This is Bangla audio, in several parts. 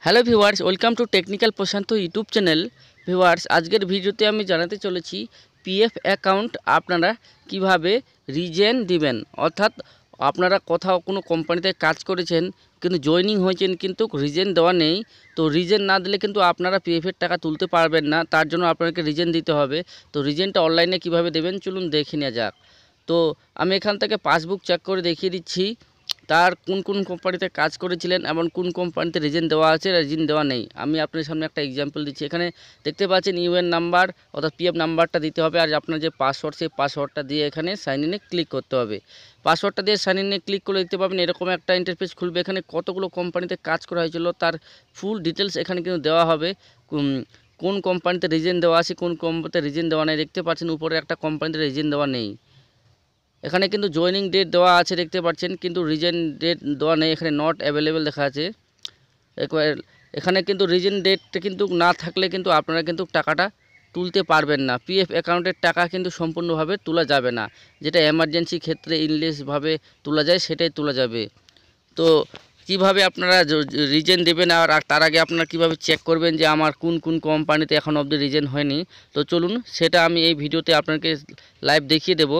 Hello viewers, welcome to technical Prashant YouTube channel. Viewers, আজকের ভিডিওতে আমি জানাতে চলেছি পিএফ অ্যাকাউন্ট আপনারা কিভাবে রিজেন দিবেন। অর্থাৎ আপনারা কোথাও কোনো কোম্পানিতে কাজ করেছেন কিন্তু জয়েনিং হয়েছেন কিন্তু রিজেন দেওয়া নেই, তো রিজেন না দিলে কিন্তু আপনারা পিএফের টাকা তুলতে পারবেন না। তার জন্য আপনাকে রিজেন দিতে হবে। তো রিজেনটা অনলাইনে কিভাবে দেবেন চলুন দেখে নেওয়া যাক। তো আমি এখান থেকে পাসবুক চেক করে দেখিয়ে দিচ্ছি তার কোন কোন কোম্পানিতে কাজ করেছিলেন এবং কোন কোম্পানিতে রিজেন দেওয়া আছে রিজেন দেওয়া নেই। আমি আপনার সামনে একটা এক্সাম্পল দিচ্ছি। এখানে দেখতে পাচ্ছেন ইউএন নাম্বার অর্থাৎ পিএফ নাম্বারটা দিতে হবে, আর আপনার যে পাসওয়ার্ড সেই পাসওয়ার্ডটা দিয়ে এখানে সাইন ইনে ক্লিক করতে হবে। পাসওয়ার্ডটা দিয়ে সাইন ইনে ক্লিক করে দেখতে পাবেন এরকম একটা ইন্টারফেস খুলবে। এখানে কতগুলো কোম্পানিতে কাজ করা হয়েছিল তার ফুল ডিটেলস এখানে কিন্তু দেওয়া হবে। কোন কোম্পানিতে রিজেন দেওয়া আছে, কোন কোম্পানিতে রিজেন দেওয়া নেই। দেখতে পাচ্ছেন উপরে একটা কোম্পানিতে রিজেন দেওয়া নেই। এখানে কিন্তু জয়েনিং ডেট দেওয়া আছে দেখতে পাচ্ছেন, কিন্তু রিজেন ডেট দেওয়া নেই। এখানে নট অ্যাভেলেবেল লেখা আছে। এখানে কিন্তু রিজেন ডেট কিন্তু না থাকলে কিন্তু আপনারা কিন্তু টাকাটা তুলতে পারবেন না। পিএফ অ্যাকাউন্টের টাকা কিন্তু সম্পূর্ণভাবে তোলা যাবে না। যেটা এমার্জেন্সি ক্ষেত্রে ইনলেসভাবে তোলা যায় সেটাই তোলা যাবে। তো কিভাবে আপনারা রিজেন দেবেন আর তার আগে আপনারা কিভাবে চেক করবেন যে আমার কোন কোন কোম্পানিতে এখন অবধি রিজেন হয়নি, তো চলুন সেটা আমি এই ভিডিওতে আপনাকে লাইভ দেখিয়ে দেব।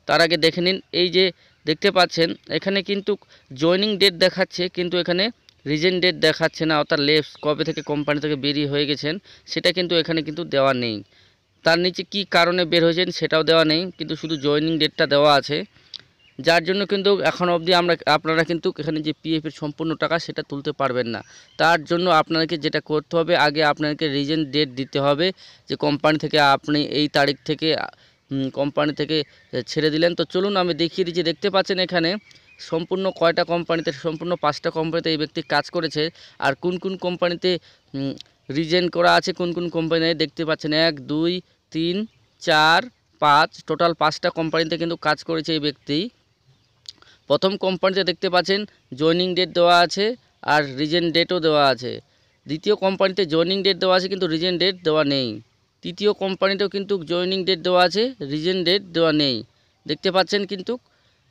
তার আগে দেখে নিন, এই যে দেখতে পাচ্ছেন এখানে কিন্তু জয়েনিং ডেট দেখাচ্ছে কিন্তু এখানে রিজেন ডেট দেখাচ্ছে না, অর্থাৎ লেফট কবে থেকে কোম্পানি থেকে বেরিয়ে হয়ে গেছেন সেটা কিন্তু এখানে কিন্তু দেওয়া নেই। তার নিচে কি কারণে বের হয়েছেন সেটাও দেওয়া নেই, কিন্তু শুধু জয়েনিং ডেটটা দেওয়া আছে। যার জন্য কিন্তু এখন অবধি আপনারা কিন্তু এখানে যে পিএফের সম্পূর্ণ টাকা সেটা তুলতে পারবেন না। তার জন্য আপনাকে যেটা করতে হবে, আগে আপনাকে রিজেন ডেট দিতে হবে যে কোম্পানি থেকে আপনি এই তারিখ থেকে কোম্পানি থেকে ছেড়ে দিলেন। তো চলুন আমি দেখিয়ে দিচ্ছি। দেখতে পাচ্ছেন এখানে সম্পূর্ণ কয়টা কোম্পানিতে, সম্পূর্ণ 5টা কোম্পানিতে এই ব্যক্তি কাজ করেছে। আর কোন কোন কোম্পানিতে রিজেন করা আছে, কোন কোন কোম্পানি দেখতে পাচ্ছেন 1 2 3 4 5, টোটাল 5টা কোম্পানিতে কিন্তু কাজ করেছে এই ব্যক্তি। প্রথম কোম্পানিতে দেখতে পাচ্ছেন জয়েনিং ডেট দেওয়া আছে আর রিজেন ডেটও দেওয়া আছে। দ্বিতীয় কোম্পানিতে জয়েনিং ডেট দেওয়া আছে কিন্তু রিজেন ডেট দেওয়া নেই। তৃতীয় কোম্পানিতেও কিন্তু জয়েনিং ডেট দেওয়া আছে, রিজেন ডেট দেওয়া নেই। দেখতে পাচ্ছেন কিন্তু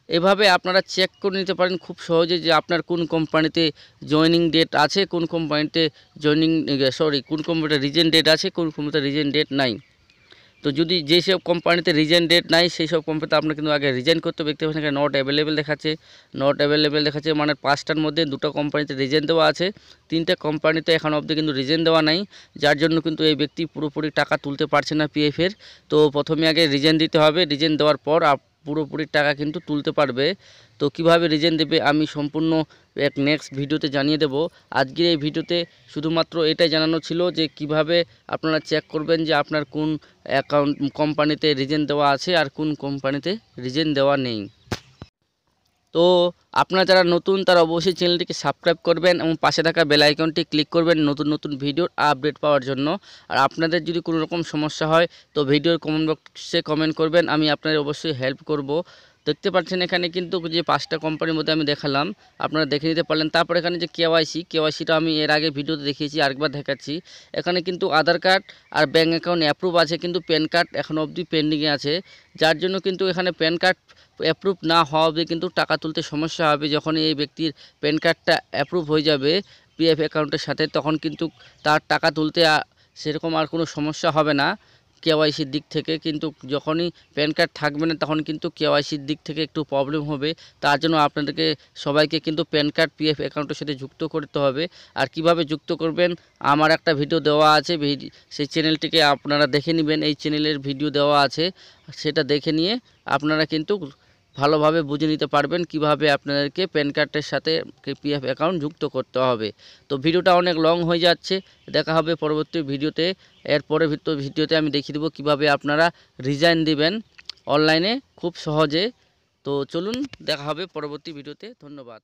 এভাবে আপনারা চেক করে নিতে পারেন খুব সহজে যে আপনার কোন কোম্পানিতে জয়েনিং ডেট আছে, কোন কোম্পানিতে কোন কোম্পানিতে রিজেন ডেট আছে, কোন কোম্পানিতে রিজেন ডেট নাই। তো যদি যেসব কোম্পানিতে রিজেন ডেট নাই সেই সব কোম্পানিতে আপনার কিন্তু আগে রিজেন করতে হবে। দেখতে পাচ্ছেন এখানে নট অ্যাভেলেবেল দেখাচ্ছে। নট অ্যাভেলেবেল দেখাচ্ছে মানে 5টার মধ্যে 2টা কোম্পানিতে রিজেন দেওয়া আছে, 3টে কোম্পানিতে এখন অবধি কিন্তু রিজেন দেওয়া নাই। যার জন্য কিন্তু এই ব্যক্তি পুরোপুরি টাকা তুলতে পারছে না পিএফের। তো প্রথমে আগে রিজেন দিতে হবে, রিজেন দেওয়ার পর পুরোপুরি টাকা কিন্তু তুলতে পারবে। তো কিভাবে রিজেন দেবে আমি সম্পূর্ণ এক নেক্সট ভিডিওতে জানিয়ে দেব। আজকের এই ভিডিওতে শুধুমাত্র এটাই জানানো ছিল যে কিভাবে আপনারা চেক করবেন যে আপনার কোন কোম্পানিতে রিজেন দেওয়া আছে আর কোন কোম্পানিতে রিজেন দেওয়া নেই। তো আপনারা যারা নতুন তারা অবশ্যই চ্যানেলটিকে সাবস্ক্রাইব করবেন এবং পাশে থাকা বেল আইকনটি ক্লিক করবেন নতুন নতুন ভিডিওর আপডেট পাওয়ার জন্য। আর আপনাদের যদি কোনো রকম সমস্যা হয় তো ভিডিওর কমেন্ট বক্সে কমেন্ট করবেন, আমি আপনাদের অবশ্যই হেল্প করব। দেখতে পাচ্ছেন এখানে কিন্তু যে 5টা কোম্পানির মধ্যে আমি দেখালাম, আপনারা দেখে নিতে পারলেন। তারপর এখানে যে কেওয়াইসিটা আমি এর আগে ভিডিওতে দেখিয়েছি, আরেকবার দেখাচ্ছি। এখানে কিন্তু আধার কার্ড আর ব্যাঙ্ক অ্যাকাউন্ট অ্যাপ্রুভ আছে, কিন্তু প্যান কার্ড এখন অবধি পেন্ডিংয়ে আছে। যার জন্য কিন্তু এখানে প্যান কার্ড অ্যাপ্রুভ না হওয়া অবধি কিন্তু টাকা তুলতে সমস্যা হবে। যখনই এই ব্যক্তির প্যান কার্ডটা অ্যাপ্রুভ হয়ে যাবে পিএফ অ্যাকাউন্টের সাথে, তখন কিন্তু তার টাকা তুলতে সেরকম আর কোনো সমস্যা হবে না কেওয়াইসির দিক থেকে। কিন্তু যখনই প্যান কার্ড থাকবে না তখন কিন্তু কেওয়াইসির দিক থেকে একটু প্রবলেম হবে। তার জন্য আপনাদেরকে সবাইকে কিন্তু প্যান কার্ড পিএফ অ্যাকাউন্টের সাথে যুক্ত করতে হবে। আর কিভাবে যুক্ত করবেন আমার একটা ভিডিও দেওয়া আছে, সেই চ্যানেলটিকে আপনারা দেখে নেবেন। এই চ্যানেলের ভিডিও দেওয়া আছে, সেটা দেখে নিয়ে আপনারা কিন্তু ভালোভাবে বুঝে নিতে পারবেন কিভাবে আপনাদেরকে প্যান কার্ডের সাথে পিএফ অ্যাকাউন্ট যুক্ত করতে হবে। তো ভিডিওটা অনেক লং হয়ে যাচ্ছে, দেখা হবে পরবর্তী ভিডিওতে। এরপরে ভিডিওতে আমি দেখিয়ে দেবো কীভাবে আপনারা রিজাইন দিবেন অনলাইনে খুব সহজে। তো চলুন দেখা হবে পরবর্তী ভিডিওতে। ধন্যবাদ।